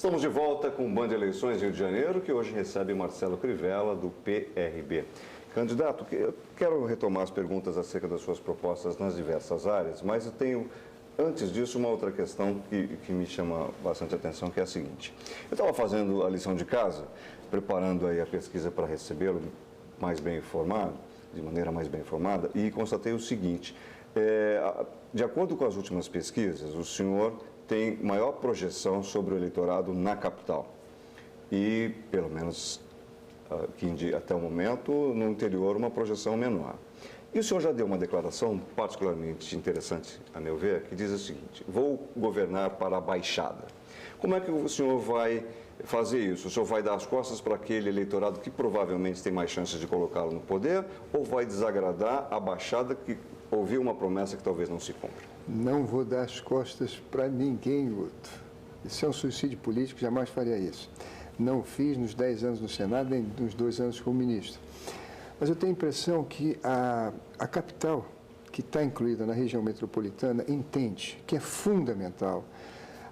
Estamos de volta com o Band Eleições Rio de Janeiro, que hoje recebe Marcelo Crivella, do PRB. Candidato, eu quero retomar as perguntas acerca das suas propostas nas diversas áreas, mas eu tenho, antes disso, uma outra questão que me chama bastante atenção, que é a seguinte. Eu estava fazendo a lição de casa, preparando aí a pesquisa para recebê-lo mais bem informado, de maneira mais bem informada, e constatei o seguinte, de acordo com as últimas pesquisas, o senhor tem maior projeção sobre o eleitorado na capital e, pelo menos até o momento, no interior, uma projeção menor. E o senhor já deu uma declaração particularmente interessante, a meu ver, que diz o seguinte: vou governar para a Baixada. Como é que o senhor vai fazer isso? O senhor vai dar as costas para aquele eleitorado que provavelmente tem mais chances de colocá-lo no poder, ou vai desagradar a Baixada que ouviu uma promessa que talvez não se cumpra? Não vou dar as costas para ninguém, Guto. Isso é um suicídio político, jamais faria isso. Não fiz nos 10 anos no Senado, nem nos 2 anos como ministro. Mas eu tenho a impressão que a capital, que está incluída na região metropolitana, entende que é fundamental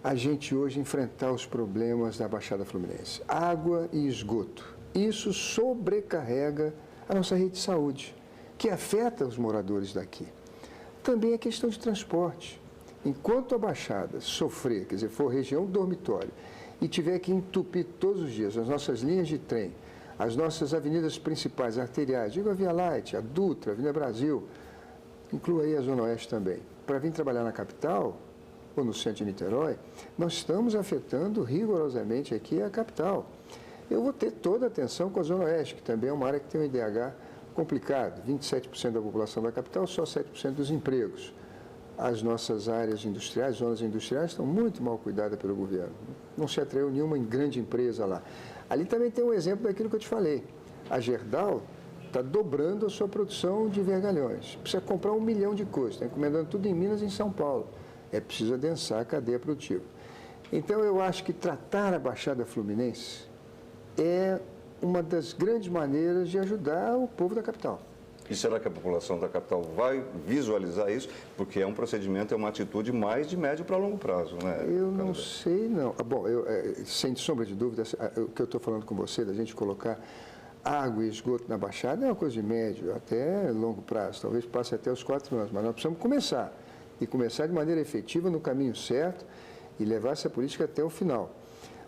a gente hoje enfrentar os problemas da Baixada Fluminense. Água e esgoto. Isso sobrecarrega a nossa rede de saúde, que afeta os moradores daqui. Também a questão de transporte. Enquanto a Baixada sofrer, quer dizer, for região dormitório, e tiver que entupir todos os dias as nossas linhas de trem, as nossas avenidas principais arteriais, digo a Via Láctea, a Dutra, a Avenida Brasil, inclua aí a Zona Oeste também, para vir trabalhar na capital, ou no centro de Niterói, nós estamos afetando rigorosamente aqui a capital. Eu vou ter toda a atenção com a Zona Oeste, que também é uma área que tem um IDH complicado, 27% da população da capital, só 7% dos empregos. As nossas áreas industriais, zonas industriais, estão muito mal cuidadas pelo governo. Não se atraiu nenhuma grande empresa lá. Ali também tem um exemplo daquilo que eu te falei. A Gerdau está dobrando a sua produção de vergalhões. Precisa comprar 1 milhão de coisas, está encomendando tudo em Minas e em São Paulo. É preciso adensar a cadeia produtiva. Então, eu acho que tratar a Baixada Fluminense é uma das grandes maneiras de ajudar o povo da capital. E será que a população da capital vai visualizar isso? Porque é um procedimento, é uma atitude mais de médio para longo prazo, né? Eu não sei, não. Bom, sem sombra de dúvida, o que eu estou falando com você, da gente colocar água e esgoto na Baixada, é uma coisa de médio, até longo prazo. Talvez passe até os 4 anos, mas nós precisamos começar. E começar de maneira efetiva, no caminho certo, e levar essa política até o final.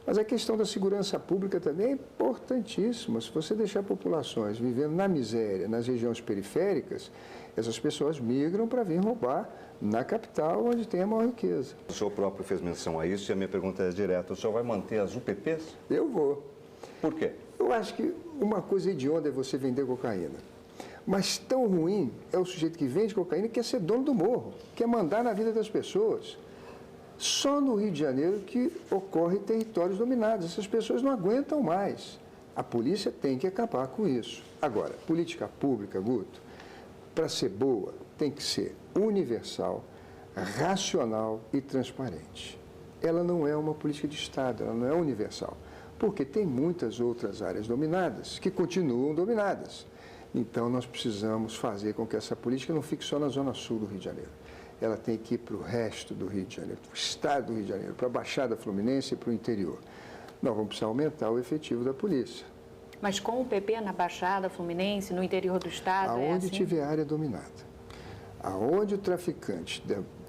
Mas a questão da segurança pública também é importantíssima. Se você deixar populações vivendo na miséria, nas regiões periféricas, essas pessoas migram para vir roubar na capital, onde tem a maior riqueza. O senhor próprio fez menção a isso e a minha pergunta é direta. O senhor vai manter as UPPs? Eu vou. Por quê? Eu acho que uma coisa hedionda é você vender cocaína. Mas tão ruim é o sujeito que vende cocaína e quer ser dono do morro, quer mandar na vida das pessoas. Só no Rio de Janeiro que ocorre territórios dominados. Essas pessoas não aguentam mais. A polícia tem que acabar com isso. Agora, política pública, Guto, para ser boa, tem que ser universal, racional e transparente. Ela não é uma política de Estado, ela não é universal. Porque tem muitas outras áreas dominadas que continuam dominadas. Então, nós precisamos fazer com que essa política não fique só na zona sul do Rio de Janeiro. Ela tem que ir para o resto do Rio de Janeiro, para o estado do Rio de Janeiro, para a Baixada Fluminense e para o interior. Nós vamos precisar aumentar o efetivo da polícia. Mas com o PP na Baixada Fluminense, no interior do estado, aonde tiver área dominada, aonde o traficante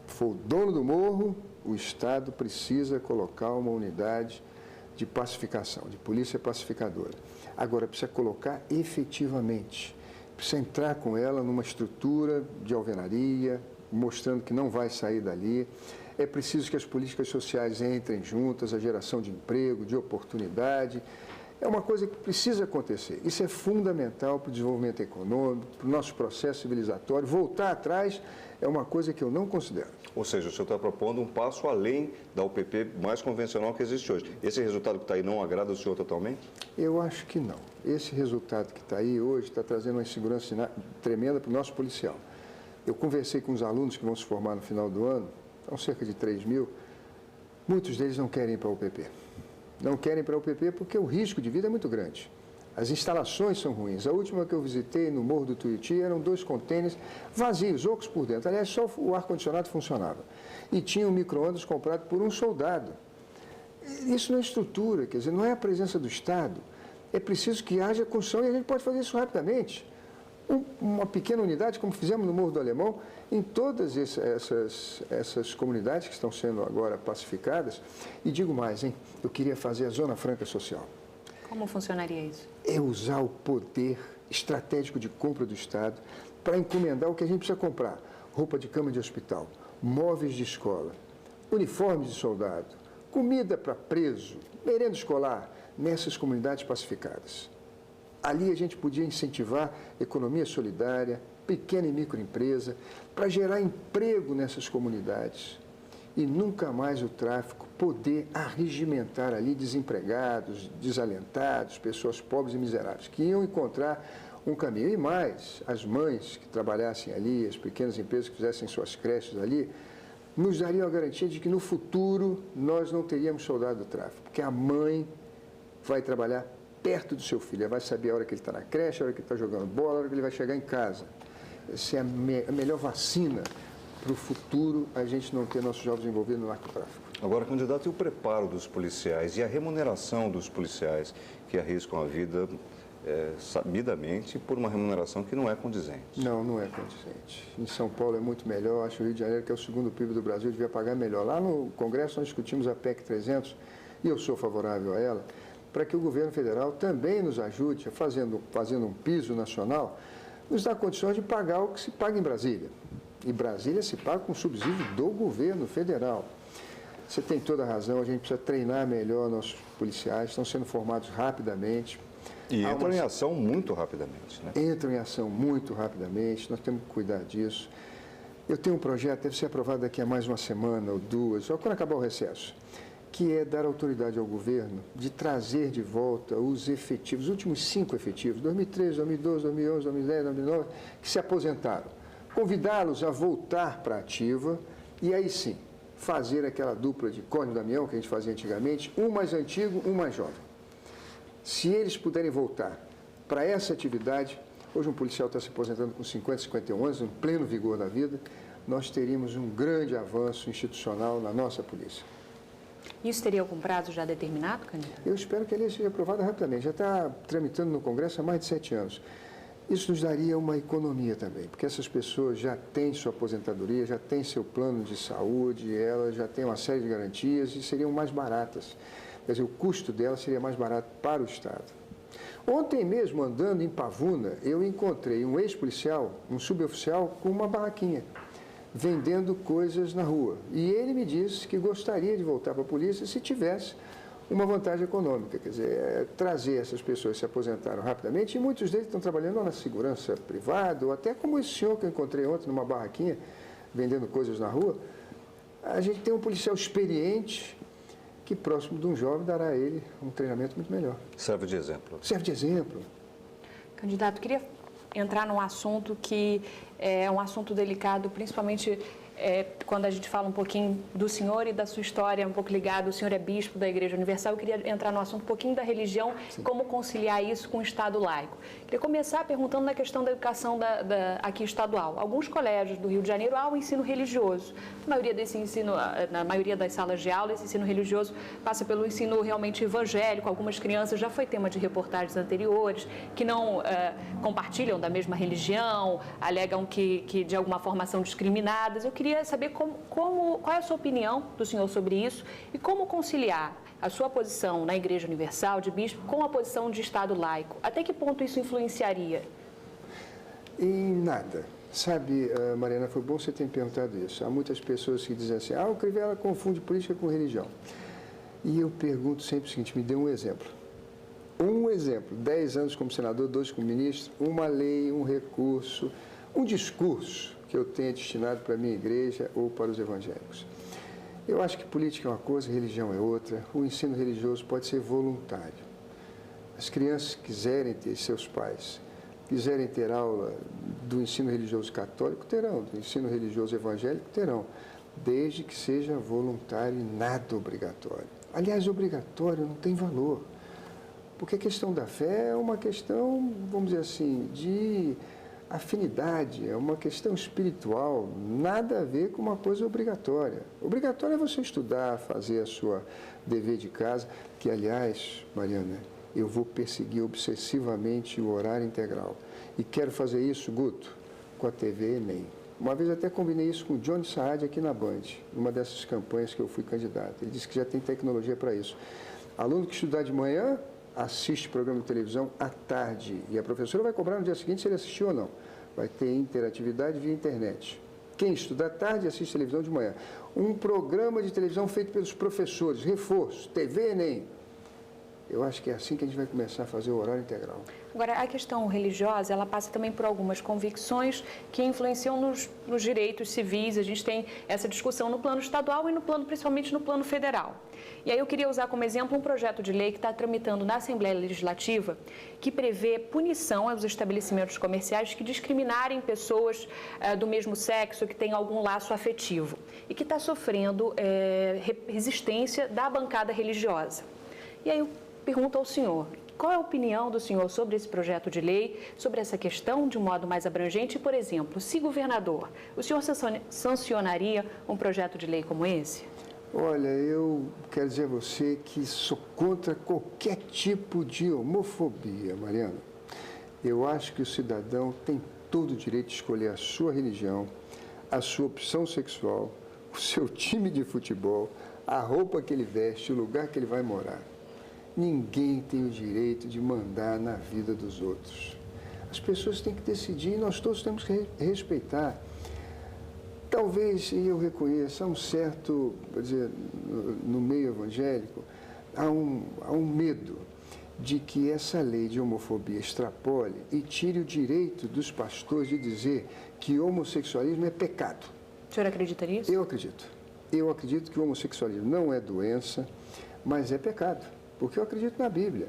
for o dono do morro, o Estado precisa colocar uma unidade de pacificação, de polícia pacificadora. Agora, precisa colocar efetivamente, precisa entrar com ela numa estrutura de alvenaria, mostrando que não vai sair dali. É preciso que as políticas sociais entrem juntas, a geração de emprego, de oportunidade. É uma coisa que precisa acontecer. Isso é fundamental para o desenvolvimento econômico, para o nosso processo civilizatório. Voltar atrás é uma coisa que eu não considero. Ou seja, o senhor está propondo um passo além da UPP mais convencional que existe hoje. Esse resultado que está aí não agrada o senhor totalmente? Eu acho que não. Esse resultado que está aí hoje está trazendo uma insegurança tremenda para o nosso policial. Eu conversei com os alunos que vão se formar no final do ano, são cerca de 3 mil, muitos deles não querem ir para a UPP. Não querem ir para a UPP porque o risco de vida é muito grande. As instalações são ruins. A última que eu visitei no Morro do Tuiuti eram 2 contêineres vazios, ocos por dentro. Aliás, só o ar-condicionado funcionava. E tinha um micro-ondas comprado por um soldado. Isso não é estrutura, quer dizer, não é a presença do Estado. É preciso que haja construção e a gente pode fazer isso rapidamente. Uma pequena unidade, como fizemos no Morro do Alemão, em todas essas comunidades que estão sendo agora pacificadas. E digo mais, hein? Eu queria fazer a Zona Franca Social. Como funcionaria isso? É usar o poder estratégico de compra do Estado para encomendar o que a gente precisa comprar. Roupa de cama de hospital, móveis de escola, uniformes de soldado, comida para preso, merenda escolar, nessas comunidades pacificadas. Ali a gente podia incentivar economia solidária, pequena e microempresa, para gerar emprego nessas comunidades. E nunca mais o tráfico poder arregimentar ali desempregados, desalentados, pessoas pobres e miseráveis, que iam encontrar um caminho. E mais, as mães que trabalhassem ali, as pequenas empresas que fizessem suas creches ali, nos dariam a garantia de que no futuro nós não teríamos soldado do tráfico, porque a mãe vai trabalhar perto do seu filho, ela vai saber a hora que ele está na creche, a hora que ele está jogando bola, a hora que ele vai chegar em casa. Essa é a melhor vacina para o futuro, a gente não ter nossos jovens envolvidos no narcotráfico. Agora, candidato, e o preparo dos policiais e a remuneração dos policiais que arriscam a vida sabidamente por uma remuneração que não é condizente? Não, não é condizente. Em São Paulo é muito melhor, acho que o Rio de Janeiro, que é o segundo PIB do Brasil, devia pagar melhor. Lá no Congresso nós discutimos a PEC 300, e eu sou favorável a ela, para que o governo federal também nos ajude, fazendo um piso nacional, nos dá condições de pagar o que se paga em Brasília. E Brasília se paga com subsídio do governo federal. Você tem toda a razão, a gente precisa treinar melhor nossos policiais, estão sendo formados rapidamente. E entram em ação muito rapidamente, né? Entram em ação muito rapidamente, nós temos que cuidar disso. Eu tenho um projeto, deve ser aprovado daqui a mais uma semana ou duas, só quando acabar o recesso, que é dar autoridade ao governo de trazer de volta os efetivos, os últimos 5 efetivos, 2013, 2012, 2011, 2010, 2009, que se aposentaram. Convidá-los a voltar para a ativa e aí sim, fazer aquela dupla de Córneo e Damião que a gente fazia antigamente, um mais antigo, um mais jovem. Se eles puderem voltar para essa atividade, hoje um policial está se aposentando com 50, 51 anos, em pleno vigor da vida, nós teríamos um grande avanço institucional na nossa polícia. Isso teria algum prazo já determinado, candidato? Eu espero que a lei seja aprovada rapidamente. Já está tramitando no Congresso há mais de 7 anos. Isso nos daria uma economia também, porque essas pessoas já têm sua aposentadoria, já têm seu plano de saúde, elas já têm uma série de garantias e seriam mais baratas. Quer dizer, o custo delas seria mais barato para o Estado. Ontem mesmo, andando em Pavuna, eu encontrei um ex-policial, um suboficial, com uma barraquinha, vendendo coisas na rua. E ele me disse que gostaria de voltar para a polícia se tivesse uma vantagem econômica, quer dizer, trazer essas pessoas que se aposentaram rapidamente, e muitos deles estão trabalhando na segurança privada, ou até como esse senhor que eu encontrei ontem numa barraquinha, vendendo coisas na rua. A gente tem um policial experiente que, próximo de um jovem, dará a ele um treinamento muito melhor. Serve de exemplo. Serve de exemplo. Candidato, queria entrar num assunto que é um assunto delicado, principalmente quando a gente fala um pouquinho do senhor e da sua história, um pouco ligado, o senhor é bispo da Igreja Universal, eu queria entrar no assunto um pouquinho da religião, Sim. Como conciliar isso com o Estado laico. Queria começar perguntando na questão da educação aqui estadual. Alguns colégios do Rio de Janeiro há o ensino religioso. Na maioria das salas de aula, esse ensino religioso passa pelo ensino realmente evangélico. Algumas crianças, já foi tema de reportagens anteriores, que não compartilham da mesma religião, alegam que de alguma forma são discriminadas. Eu queria saber qual é a sua opinião do senhor sobre isso e como conciliar a sua posição na Igreja Universal de bispo com a posição de Estado laico. Até que ponto isso influenciaria? Em nada. Sabe, Mariana, foi bom você ter perguntado isso. Há muitas pessoas que dizem assim, o Crivella confunde política com religião. E eu pergunto sempre o seguinte, me dê um exemplo. Um exemplo, 10 anos como senador, 2 como ministro, uma lei, um recurso, um discurso que eu tenha destinado para a minha igreja ou para os evangélicos. Eu acho que política é uma coisa, religião é outra. O ensino religioso pode ser voluntário. As crianças quiserem ter, seus pais quiserem ter aula do ensino religioso católico, terão. Do ensino religioso evangélico, terão. Desde que seja voluntário e nada obrigatório. Aliás, obrigatório não tem valor. Porque a questão da fé é uma questão, vamos dizer assim, de afinidade, é uma questão espiritual, nada a ver com uma coisa obrigatória. Obrigatório é você estudar, fazer a sua dever de casa, que, aliás, Mariana, eu vou perseguir obsessivamente o horário integral. E quero fazer isso, Guto, com a TV Enem. Uma vez até combinei isso com o Johnny Saad aqui na Band, numa dessas campanhas que eu fui candidato. Ele disse que já tem tecnologia para isso. Aluno que estudar de manhã, assiste programa de televisão à tarde. E a professora vai cobrar no dia seguinte se ele assistiu ou não. Vai ter interatividade via internet. Quem estuda à tarde, assiste televisão de manhã. Um programa de televisão feito pelos professores, reforço, TV Enem. Eu acho que é assim que a gente vai começar a fazer o horário integral. Agora, a questão religiosa, ela passa também por algumas convicções que influenciam nos direitos civis. A gente tem essa discussão no plano estadual e principalmente no plano federal. E aí eu queria usar como exemplo um projeto de lei que está tramitando na Assembleia Legislativa que prevê punição aos estabelecimentos comerciais que discriminarem pessoas do mesmo sexo, que têm algum laço afetivo e que está sofrendo resistência da bancada religiosa. E aí eu pergunto ao senhor, qual é a opinião do senhor sobre esse projeto de lei, sobre essa questão de um modo mais abrangente? Por exemplo, se governador, o senhor sancionaria um projeto de lei como esse? Olha, eu quero dizer a você que sou contra qualquer tipo de homofobia, Mariana. Eu acho que o cidadão tem todo o direito de escolher a sua religião, a sua opção sexual, o seu time de futebol, a roupa que ele veste, o lugar que ele vai morar. Ninguém tem o direito de mandar na vida dos outros. As pessoas têm que decidir e nós todos temos que respeitar. Talvez, e eu reconheço, há um certo, quer dizer, no meio evangélico, há um medo de que essa lei de homofobia extrapole e tire o direito dos pastores de dizer que homossexualismo é pecado. O senhor acredita nisso? Eu acredito. Eu acredito que o homossexualismo não é doença, mas é pecado. Porque eu acredito na Bíblia.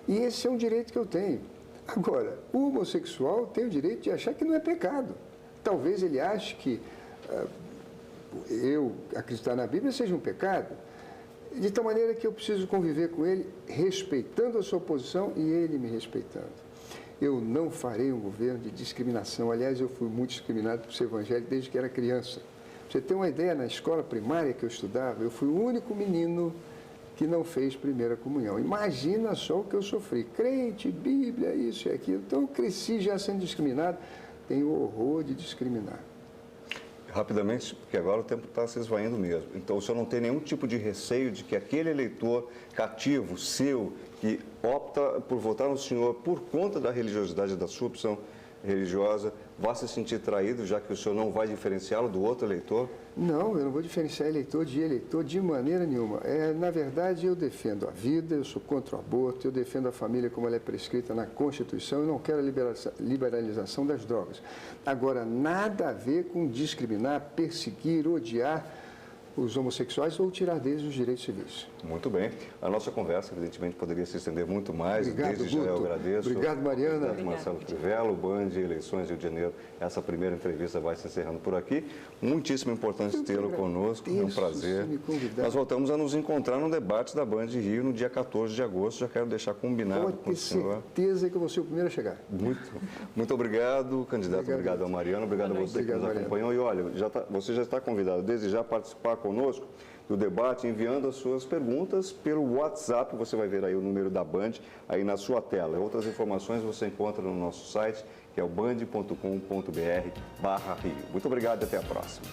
E esse é um direito que eu tenho. Agora, o homossexual tem o direito de achar que não é pecado. Talvez ele ache que eu acreditar na Bíblia seja um pecado, de tal maneira que eu preciso conviver com ele, respeitando a sua posição e ele me respeitando. Eu não farei um governo de discriminação. Aliás, eu fui muito discriminado por ser evangélico desde que era criança. Pra você ter uma ideia, na escola primária que eu estudava, eu fui o único menino que não fez primeira comunhão. Imagina só o que eu sofri. Crente, Bíblia, isso e aquilo. Então, eu cresci já sendo discriminado. Tenho horror de discriminar. Rapidamente, porque agora o tempo está se esvaindo mesmo. Então, o senhor não tem nenhum tipo de receio de que aquele eleitor cativo, seu, que opta por votar no senhor por conta da religiosidade da sua opção religiosa, vá se sentir traído, já que o senhor não vai diferenciá-lo do outro eleitor? Não, eu não vou diferenciar eleitor de maneira nenhuma. Na verdade, eu defendo a vida, eu sou contra o aborto, eu defendo a família como ela é prescrita na Constituição e não quero a liberalização das drogas. Agora, nada a ver com discriminar, perseguir, odiar os homossexuais ou tirar deles os direitos civis. Muito bem. A nossa conversa, evidentemente, poderia se estender muito mais. Obrigado, Desde já eu agradeço. Obrigado, Mariana. Obrigado, Marcelo Crivella, Band, Eleições Rio de Janeiro. Essa primeira entrevista vai se encerrando por aqui. Muitíssimo importante tê-lo conosco. É um prazer. Nós voltamos a nos encontrar no debate da Band Rio no dia 14 de agosto. Já quero deixar combinado com o senhor. Pode ter certeza que eu vou ser o primeiro a chegar. Muito obrigado, candidato. Obrigado ao Mariano. Obrigado a você que nos acompanhou. E olha, você já está convidado desde já a participar conosco do debate, enviando as suas perguntas pelo WhatsApp. Você vai ver aí o número da Band aí na sua tela. Outras informações você encontra no nosso site, que é o band.com.br/Rio. Muito obrigado e até a próxima.